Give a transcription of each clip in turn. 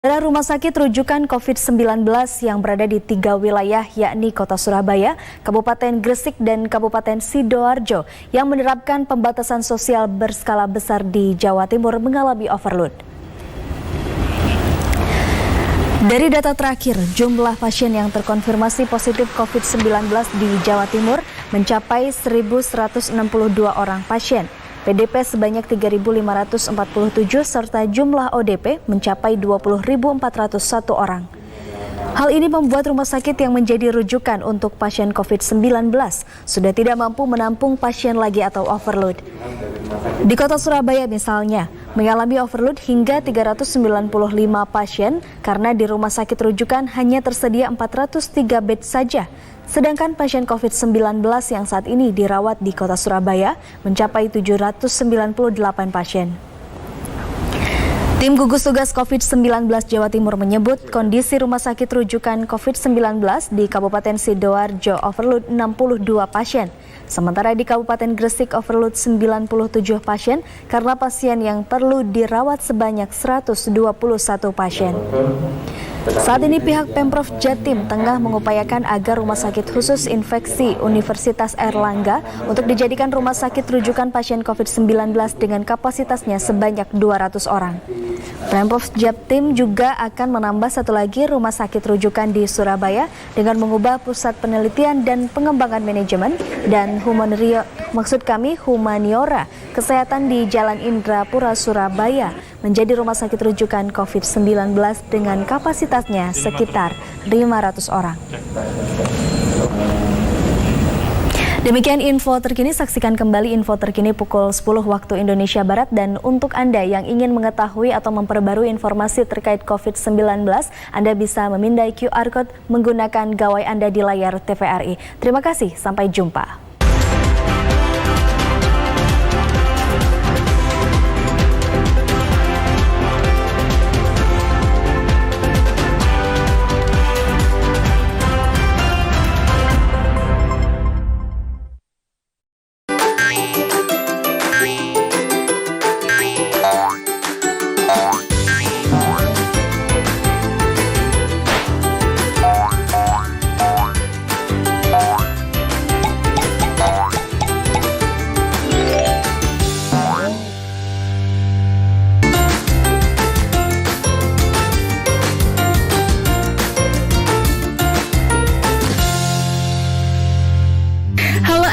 Ada rumah sakit rujukan COVID-19 yang berada di 3 wilayah yakni Kota Surabaya, Kabupaten Gresik, dan Kabupaten Sidoarjo yang menerapkan pembatasan sosial berskala besar di Jawa Timur mengalami overload. Dari data terakhir, jumlah pasien yang terkonfirmasi positif COVID-19 di Jawa Timur mencapai 1.162 orang pasien. PDP sebanyak 3.547 serta jumlah ODP mencapai 20.401 orang. Hal ini membuat rumah sakit yang menjadi rujukan untuk pasien COVID-19 sudah tidak mampu menampung pasien lagi atau overload. Di Kota Surabaya misalnya, mengalami overload hingga 395 pasien karena di rumah sakit rujukan hanya tersedia 403 bed saja. Sedangkan pasien COVID-19 yang saat ini dirawat di Kota Surabaya mencapai 798 pasien. Tim gugus tugas COVID-19 Jawa Timur menyebut kondisi rumah sakit rujukan COVID-19 di Kabupaten Sidoarjo overload 62 pasien. Sementara di Kabupaten Gresik overload 97 pasien karena pasien yang perlu dirawat sebanyak 121 pasien. Saat ini pihak Pemprov Jatim tengah mengupayakan agar Rumah Sakit Khusus Infeksi Universitas Airlangga untuk dijadikan rumah sakit rujukan pasien COVID-19 dengan kapasitasnya sebanyak 200 orang. Pemprov Jatim juga akan menambah satu lagi rumah sakit rujukan di Surabaya dengan mengubah pusat penelitian dan pengembangan manajemen dan humaniora kesehatan di Jalan Indrapura, Surabaya menjadi rumah sakit rujukan COVID-19 dengan kapasitasnya sekitar 500 orang. Demikian info terkini, saksikan kembali info terkini pukul 10 waktu Indonesia Barat. Dan untuk Anda yang ingin mengetahui atau memperbarui informasi terkait COVID-19, Anda bisa memindai QR Code menggunakan gawai Anda di layar TVRI. Terima kasih, sampai jumpa.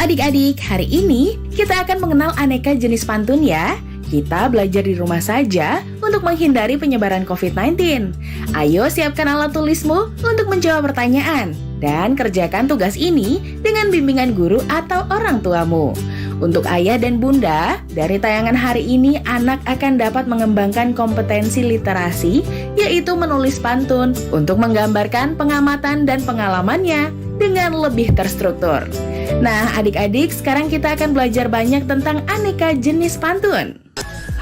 Adik-adik, hari ini kita akan mengenal aneka jenis pantun ya. Kita belajar di rumah saja untuk menghindari penyebaran COVID-19. Ayo siapkan alat tulismu untuk menjawab pertanyaan dan kerjakan tugas ini dengan bimbingan guru atau orang tuamu. Untuk ayah dan bunda, dari tayangan hari ini anak akan dapat mengembangkan kompetensi literasi, yaitu menulis pantun untuk menggambarkan pengamatan dan pengalamannya dengan lebih terstruktur. Nah, adik-adik, sekarang kita akan belajar banyak tentang aneka jenis pantun.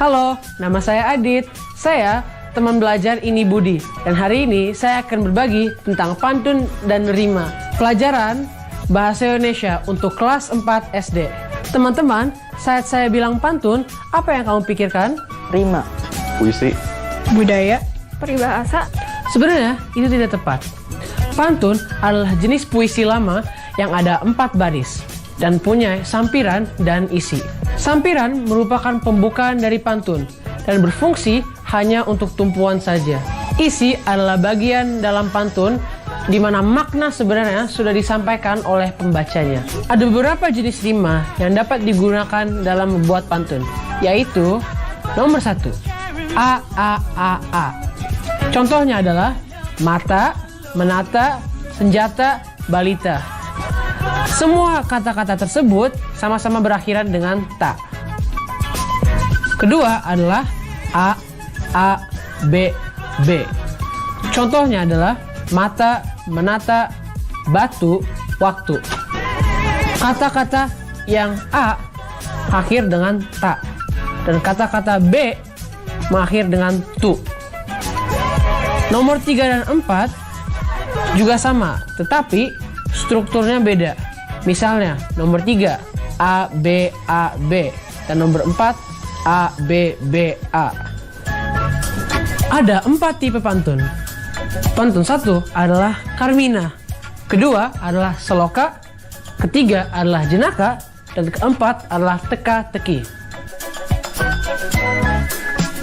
Halo, nama saya Adit. Saya teman belajar Ini Budi. Dan hari ini saya akan berbagi tentang pantun dan rima. Pelajaran Bahasa Indonesia untuk kelas 4 SD. Teman-teman, saat saya bilang pantun, apa yang kamu pikirkan? Rima, puisi, budaya, peribahasa. Sebenarnya itu tidak tepat. Pantun adalah jenis puisi lama yang ada 4 baris dan punya sampiran dan isi. Sampiran merupakan pembukaan dari pantun dan berfungsi hanya untuk tumpuan saja. Isi adalah bagian dalam pantun di mana makna sebenarnya sudah disampaikan oleh pembacanya. Ada beberapa jenis rima yang dapat digunakan dalam membuat pantun, yaitu nomor 1, A, A, A, A. Contohnya adalah mata, menata, senjata, balita. Semua kata-kata tersebut sama-sama berakhiran dengan ta. Kedua adalah A, B, B. Contohnya adalah mata, menata, batu, waktu. Kata-kata yang A akhir dengan ta dan kata-kata B mengakhir dengan tu. Nomor 3 dan 4 juga sama, tetapi strukturnya beda. Misalnya, nomor 3, A, B, A, B. Dan nomor 4, A, B, B, A. Ada 4 tipe pantun. Pantun 1 adalah Carmina, kedua adalah Seloka, ketiga adalah Jenaka, dan keempat adalah Teka-teki.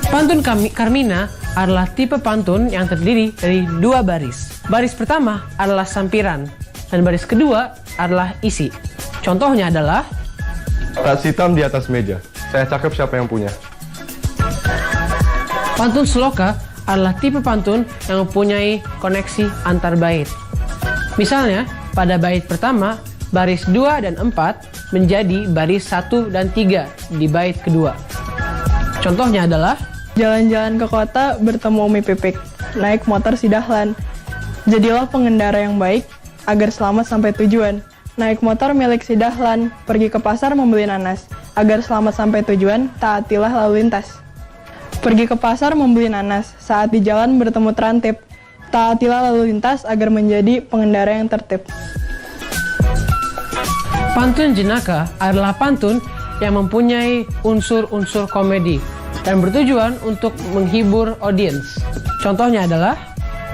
Pantun Carmina adalah tipe pantun yang terdiri dari 2 baris. Baris pertama adalah sampiran, dan baris kedua adalah isi. Contohnya adalah Tas hitam di atas meja. Saya cakep, siapa yang punya? pantun Seloka adalah tipe pantun yang mempunyai koneksi antar bait. Misalnya, pada bait pertama, baris 2 dan 4 menjadi baris 1 dan 3 di bait kedua. Contohnya adalah Jalan-jalan ke kota bertemu Umi Pipik, naik motor si Dahlan. Jadilah pengendara yang baik agar selamat sampai tujuan. Naik motor milik si Dahlan, pergi ke pasar membeli nanas. Agar selamat sampai tujuan, taatilah lalu lintas. Pergi ke pasar membeli nanas, saat di jalan bertemu terantip. Taatilah lalu lintas agar menjadi pengendara yang tertib. pantun Jenaka adalah pantun yang mempunyai unsur-unsur komedi dan bertujuan untuk menghibur audiens. Contohnya adalah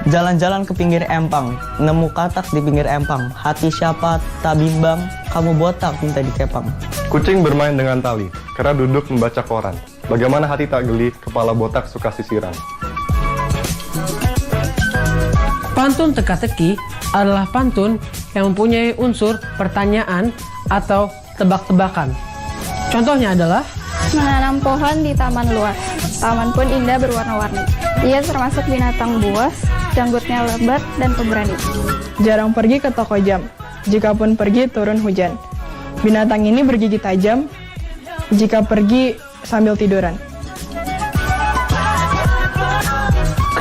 Jalan-jalan ke pinggir empang, nemu katak di pinggir empang. Hati siapa tak bimbang, kamu botak minta dikepang. Kucing bermain dengan tali, kera duduk membaca koran. Bagaimana hati tak geli, kepala botak suka sisiran. pantun Teka-teki adalah pantun yang mempunyai unsur pertanyaan atau tebak-tebakan. Contohnya adalah Menanam pohon di taman luas, taman pun indah berwarna-warni. Ia termasuk binatang buas, janggutnya lebat dan pemberani. Jarang pergi ke toko jam, jikapun pergi turun hujan. Binatang ini bergigi tajam, jika pergi sambil tiduran.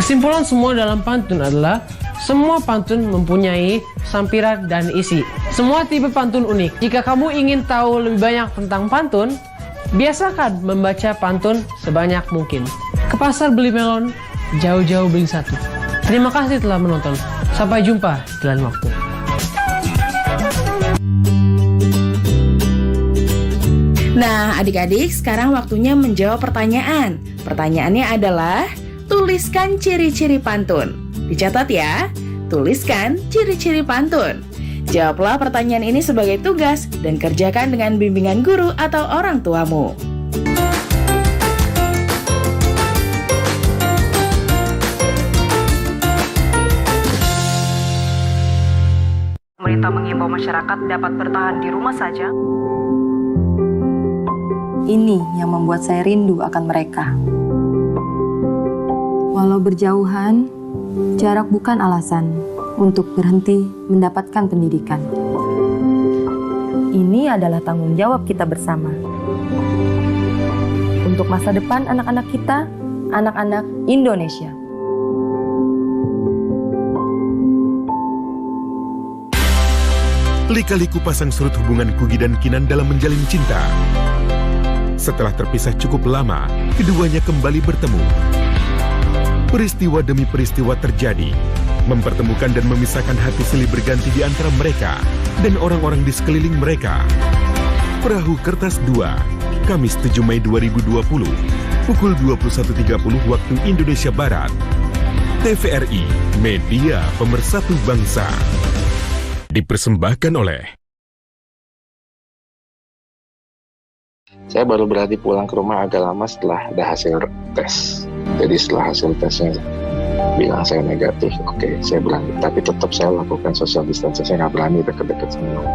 kesimpulan semua dalam pantun adalah semua pantun mempunyai sampiran dan isi. Semua tipe pantun unik. Jika kamu ingin tahu lebih banyak tentang pantun, biasakan membaca pantun sebanyak mungkin. Ke pasar beli melon, jauh-jauh beli satu. Terima kasih telah menonton. Sampai jumpa di lain waktu. Nah, adik-adik, sekarang waktunya menjawab pertanyaan. Pertanyaannya adalah, tuliskan ciri-ciri pantun. Dicatat ya, tuliskan ciri-ciri pantun. Jawablah pertanyaan ini sebagai tugas dan kerjakan dengan bimbingan guru atau orang tuamu. Pemerintah mengimbau masyarakat dapat bertahan di rumah saja. Ini yang membuat saya rindu akan mereka. Walau berjauhan, jarak bukan alasan untuk berhenti mendapatkan pendidikan. Ini adalah tanggung jawab kita bersama. Untuk masa depan anak-anak kita, anak-anak Indonesia. Lika-liku pasang surut hubungan Kugy dan Kinan dalam menjalin cinta. Setelah terpisah cukup lama, keduanya kembali bertemu. Peristiwa demi peristiwa terjadi, mempertemukan dan memisahkan hati silih berganti di antara mereka dan orang-orang di sekeliling mereka. Perahu Kertas 2, Kamis 7 Mei 2020, pukul 21.30 waktu Indonesia Barat. TVRI, Media Pemersatu Bangsa. Dipersembahkan oleh... Saya baru berani pulang ke rumah agak lama setelah ada hasil tes. Jadi setelah hasil tesnya bilang saya negatif, oke, saya berani. Tapi tetap saya lakukan social distancing, saya nggak berani dekat-dekat semua.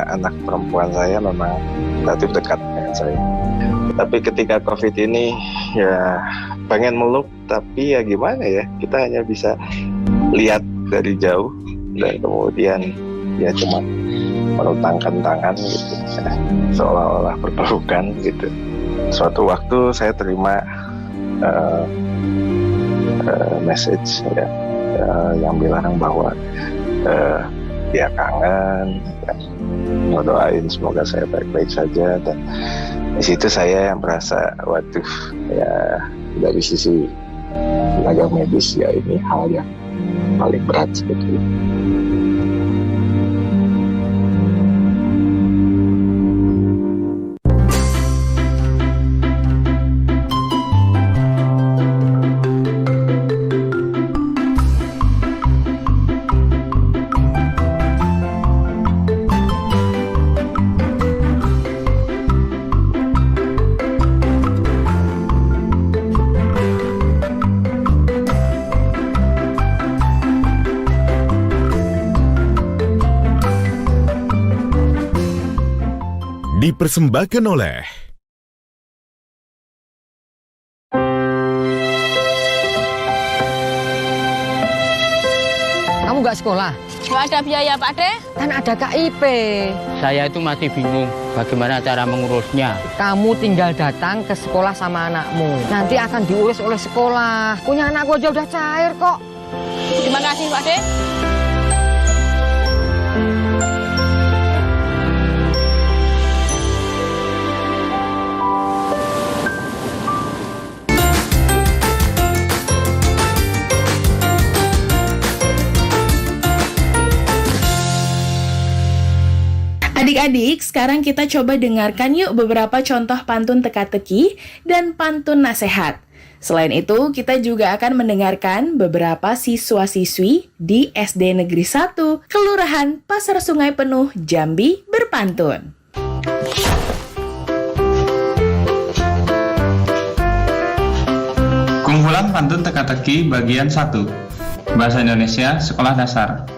Anak perempuan saya memang relatif dekat dengan saya. Tapi ketika COVID ini, ya pengen meluk, tapi ya gimana ya, kita hanya bisa lihat dari jauh dan kemudian ya cuma menutangkan tangan gitu, seolah-olah berpelukan gitu. Suatu waktu saya terima message ya, yang bilang bahwa dia kangen, ya, ngedoain semoga saya baik-baik saja, dan di situ saya yang merasa waduh, ya dari sisi tenaga medis ya ini hal yang paling berat sebetulnya. dipersembahkan oleh Kamu nggak sekolah? Nggak ada biaya, Pak De. Kan ada KIP. Saya itu masih bingung bagaimana cara mengurusnya. Kamu tinggal datang ke sekolah sama anakmu. Nanti akan diurus oleh sekolah. Punya anakku aja udah cair kok. Terima kasih, Pak De. Adik-adik, sekarang kita coba dengarkan yuk beberapa contoh pantun teka-teki dan pantun nasihat. Selain itu, kita juga akan mendengarkan beberapa siswa-siswi di SD Negeri 1, Kelurahan Pasar Sungai Penuh, Jambi berpantun. Kumpulan pantun teka-teki bagian 1. Bahasa Indonesia Sekolah Dasar.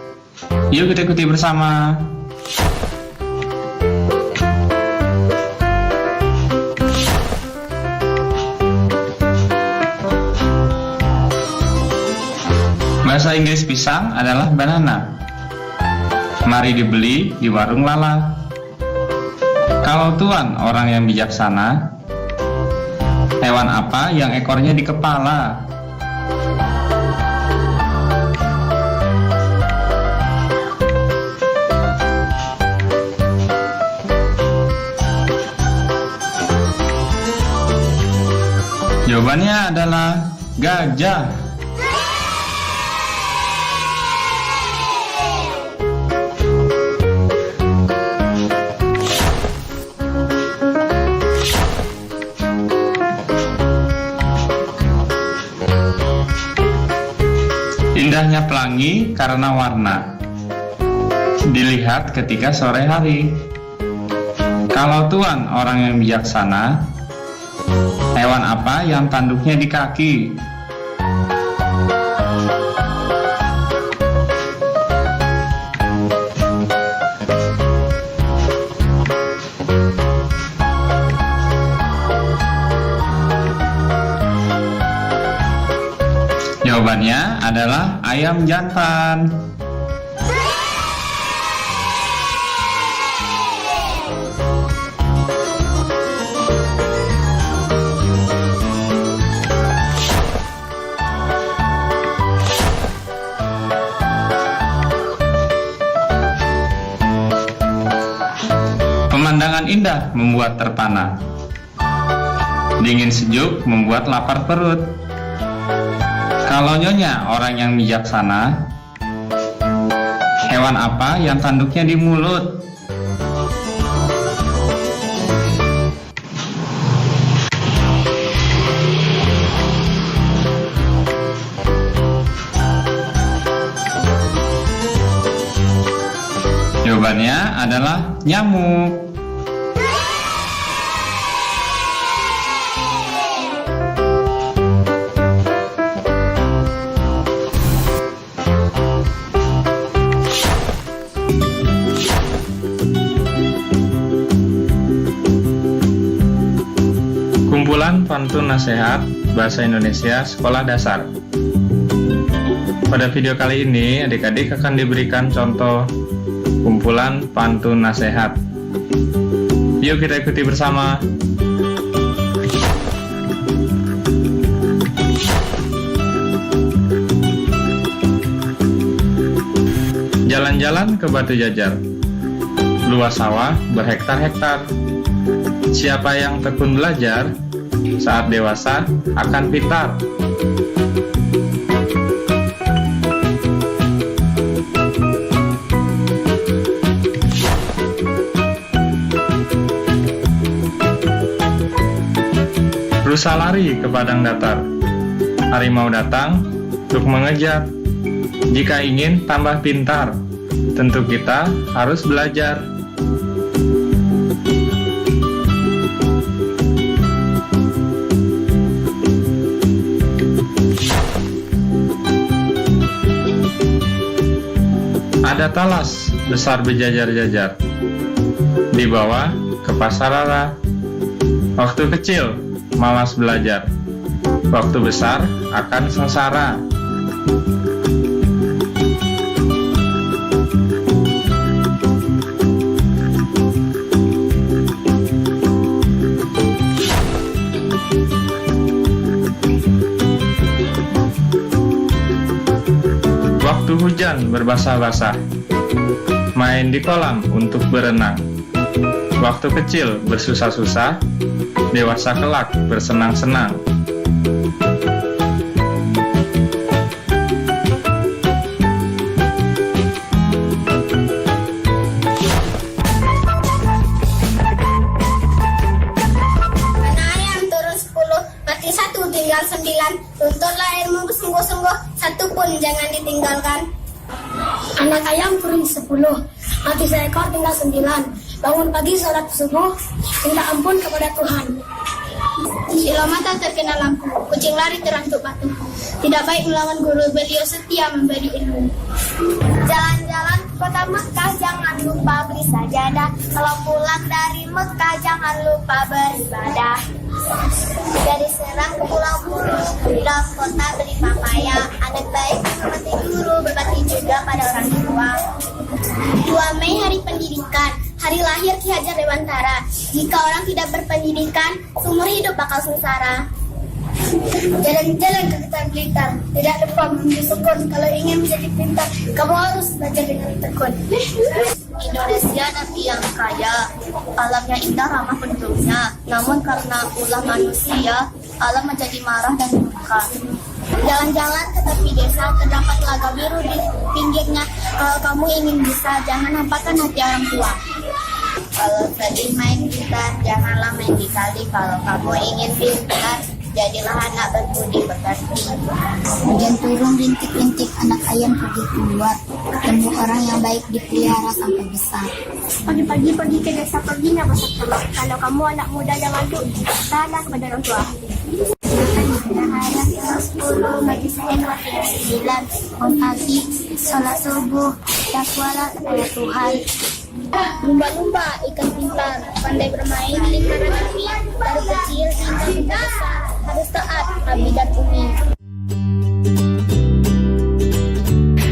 Yuk kita ikuti bersama. Bahasa Inggris pisang adalah banana. Mari dibeli di warung Lala. Kalau tuan orang yang bijaksana, hewan apa yang ekornya di kepala? Jawabannya adalah gajah. Indahnya pelangi karena warna. Dilihat ketika sore hari. Kalau tuan orang yang bijaksana, hewan apa yang tanduknya di kaki? Jawabannya adalah ayam jantan. Pemandangan indah membuat terpana. Dingin sejuk membuat lapar perut. Kalau nyonya orang yang bijaksana, hewan apa yang tanduknya di mulut? Jawabannya adalah nyamuk. Kumpulan pantun nasihat Bahasa Indonesia Sekolah Dasar. Pada video kali ini, adik-adik akan diberikan contoh kumpulan pantun nasihat. Yuk kita ikuti bersama. Jalan-jalan ke Batu Jajar. Luas sawah berhektar-hektar. Siapa yang tekun belajar, saat dewasa akan pintar. Rusa lari ke padang datar. Harimau datang untuk mengejar. Jika ingin tambah pintar, tentu kita harus belajar. Ada talas besar berjajar-jajar. Di bawah ke pasar Lala. Waktu kecil, malas belajar. Waktu besar, akan sengsara. Waktu hujan berbasah-basah, main di kolam untuk berenang. Waktu kecil bersusah-susah, dewasa kelak bersenang-senang. Anak yang turun 10, mati 1, tinggal 9. Tuntutlah ilmu bersungguh-sungguh, 1 pun jangan ditinggalkan. Anak ayam turun 10, mati seekor tinggal 9. Bangun pagi sholat subuh, minta ampun kepada Tuhan. Silau mata terkena lampu, kucing lari terantuk batu. Tidak baik melawan guru, beliau setia memberi ilmu. Jalan-jalan ke kota Mekah, jangan lupa beli sajadah. Kalau pulang dari Mekah, jangan lupa beribadah. Dari Serang ke Pulau Buru, di dalam kota beli papaya. Anak baik menghormati guru, berbakti juga pada orang tua. 2 Mei Hari Pendidikan, hari lahir Ki Hajar Dewantara. Jika orang tidak berpendidikan, seumur hidup bakal sengsara. Jalan-jalan ke Ketan Blitar, tidak lupa mengambil sukun. Kalau ingin menjadi pintar, kamu harus belajar dengan tekun. Indonesia negeri yang kaya, alamnya indah ramah penduduknya. Namun karena ulah manusia, alam menjadi marah dan murka. Jalan-jalan ke tepi desa, terdapat telaga biru di pinggirnya. Kalau kamu ingin bisa, jangan nampakkan hati orang tua. Kalau sedih main gitar, janganlah main di kali. Kalau kamu ingin pintar, jadilah anak berbudi pekerti. Hujan turun rintik-rintik, anak ayam pergi keluar. Ketemu orang yang baik dipelihara sampai besar. Pagi-pagi pergi ke desa, perginya masak telur. Kalau kamu anak muda, jangan lupa tanah kepada orang tua. Ayat 10, bagi saya 29. Bangun pagi, sholat subuh, takwalah kepada Tuhan. Lumba-lumba, ikan pintar, pandai bermain di lingkaran api. Dari kecil hingga besar, harus taat Nabi dan Umi.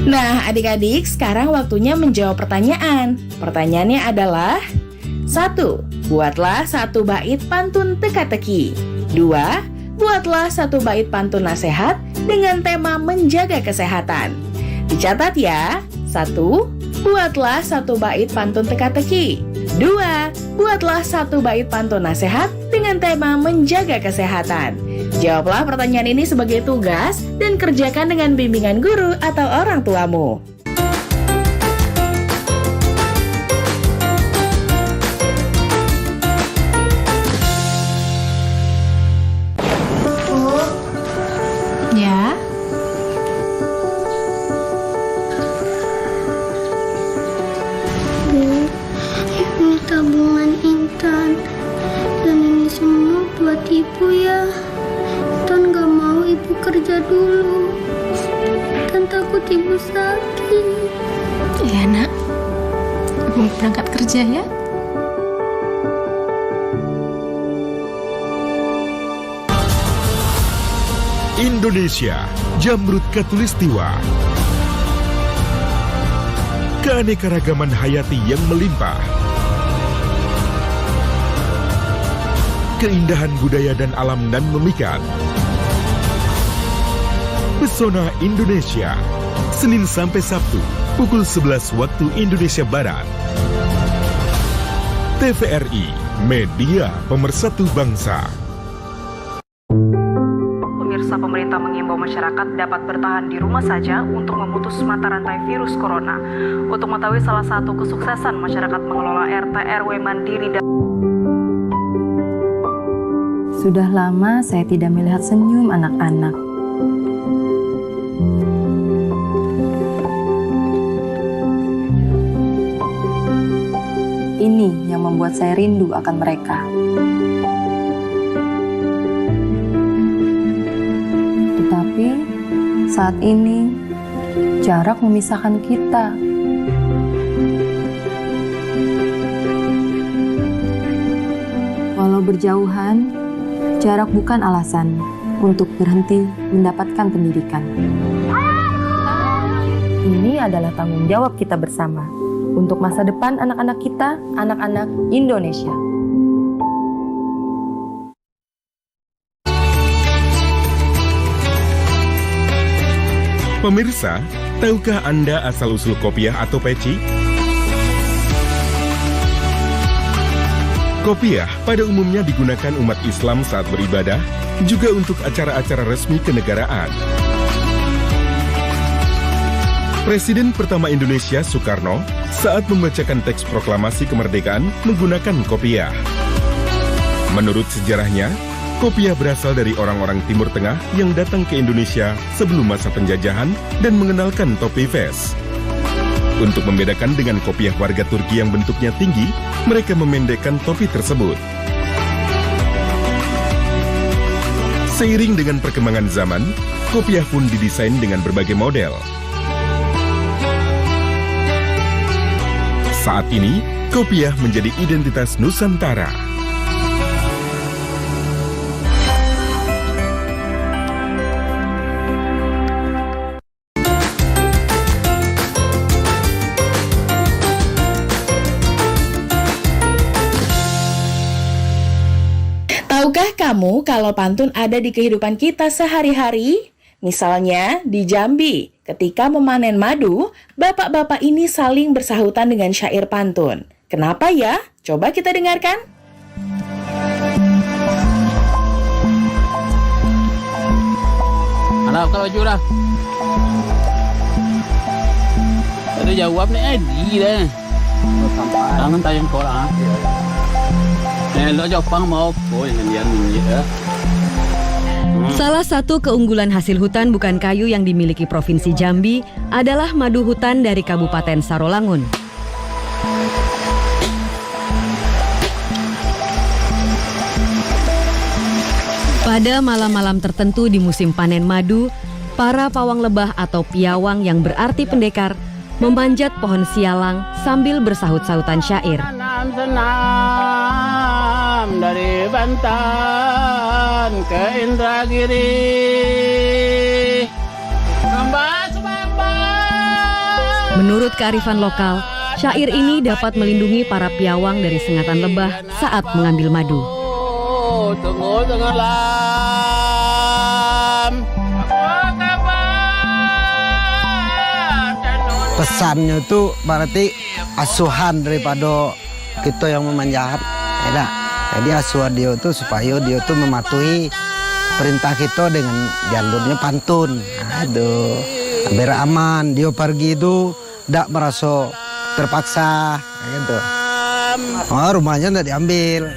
Nah, adik-adik, sekarang waktunya menjawab pertanyaan. Pertanyaannya adalah 1. Buatlah 1 bait pantun teka-teki. 2. Buatlah 1 bait pantun nasihat dengan tema menjaga kesehatan. Dicatat ya. 1. Buatlah 1 bait pantun teka-teki. 2. Buatlah 1 bait pantun nasihat dengan tema menjaga kesehatan. Jawablah pertanyaan ini sebagai tugas dan kerjakan dengan bimbingan guru atau orang tuamu. Ya, Ini tabungan Intan, dan ini semua buat ibu ya. Intan gak mau ibu kerja dulu, Intan takut ibu sakit. ya nak. Ibu berangkat kerja ya. Indonesia, Jamrut Khatulistiwa. Keanekaragaman hayati yang melimpah. Keindahan budaya dan alam dan memikat. Pesona Indonesia, Senin sampai Sabtu, pukul 11 waktu Indonesia Barat. TVRI, media pemersatu bangsa. Pemirsa, pemerintah mengimbau masyarakat dapat bertahan di rumah saja untuk memutus mata rantai virus corona. Untuk mengetahui salah satu kesuksesan masyarakat mengelola RT RW mandiri dan Sudah lama saya tidak melihat senyum anak-anak. Ini yang membuat saya rindu akan mereka. Tetapi saat ini jarak memisahkan kita. Walau berjauhan, jarak bukan alasan untuk berhenti mendapatkan pendidikan. Ini adalah tanggung jawab kita bersama untuk masa depan anak-anak kita, anak-anak Indonesia. Pemirsa, tahukah Anda asal-usul kopiah atau peci? Kopiah pada umumnya digunakan umat Islam saat beribadah, juga untuk acara-acara resmi kenegaraan. Presiden pertama Indonesia, Soekarno, saat membacakan teks proklamasi kemerdekaan menggunakan kopiah. Menurut sejarahnya, kopiah berasal dari orang-orang Timur Tengah yang datang ke Indonesia sebelum masa penjajahan dan mengenalkan topi fes. Untuk membedakan dengan kopiah warga Turki yang bentuknya tinggi, mereka memendekkan topi tersebut. Seiring dengan perkembangan zaman, kopiah pun didesain dengan berbagai model. Saat ini, kopiah menjadi identitas Nusantara. Tahukah kamu kalau pantun ada di kehidupan kita sehari-hari? Misalnya di Jambi, ketika memanen madu, bapak-bapak ini saling bersahutan dengan syair pantun. Kenapa ya? Coba kita dengarkan. Anak kalau curah. Tadi jawab nih Edi deh. Tangan tayang koran. Lo Jepang mau yang ya. Salah satu keunggulan hasil hutan bukan kayu yang dimiliki Provinsi Jambi adalah madu hutan dari Kabupaten Sarolangun. Pada malam-malam tertentu di musim panen madu, para pawang lebah atau piawang yang berarti pendekar memanjat pohon sialang sambil bersahut-sahutan syair. Senam dari Banten ke Indragiri. Menurut kearifan lokal, syair ini dapat melindungi para piawang dari sengatan lebah saat mengambil madu. Tunggu tenggelam. Pesannya itu berarti asuhan daripada kita yang memanjat. Ya, jadi asuhan dia itu supaya dia itu mematuhi perintah kita dengan jalurnya pantun. Aduh, biar aman. Dia pergi itu tidak merasa terpaksa, gitu. Oh, rumahnya tidak diambil.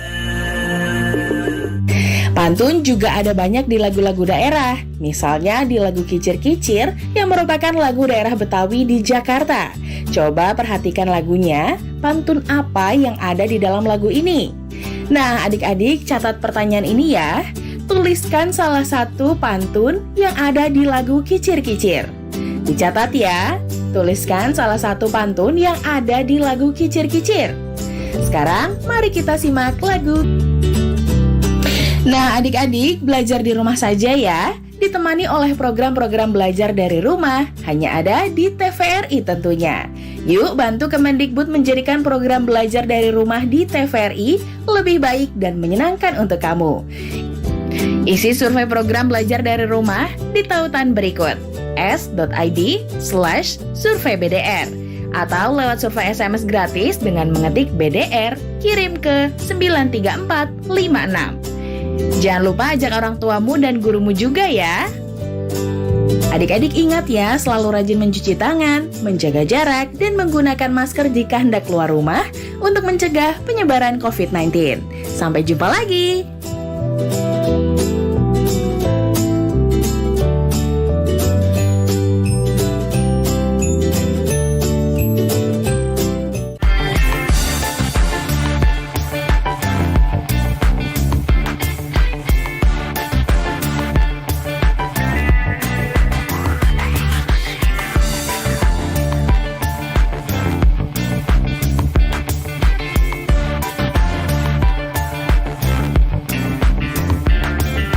Pantun juga ada banyak di lagu-lagu daerah. Misalnya di lagu Kicir-Kicir yang merupakan lagu daerah Betawi di Jakarta. Coba perhatikan lagunya, pantun apa yang ada di dalam lagu ini. Nah, adik-adik catat pertanyaan ini ya. Tuliskan salah satu pantun yang ada di lagu Kicir-Kicir. Dicatat ya, tuliskan salah satu pantun yang ada di lagu Kicir-Kicir. Sekarang mari kita simak lagu. Nah, adik-adik belajar di rumah saja ya, ditemani oleh program-program belajar dari rumah, hanya ada di TVRI tentunya. Yuk bantu Kemendikbud menjadikan program belajar dari rumah di TVRI lebih baik dan menyenangkan untuk kamu. Isi survei program belajar dari rumah di tautan berikut, s.id/surveybdr, atau lewat survei SMS gratis dengan mengetik BDR, kirim ke 93456. Jangan lupa ajak orang tuamu dan gurumu juga ya. Adik-adik ingat ya, selalu rajin mencuci tangan, menjaga jarak, dan menggunakan masker jika hendak keluar rumah untuk mencegah penyebaran COVID-19. Sampai jumpa lagi.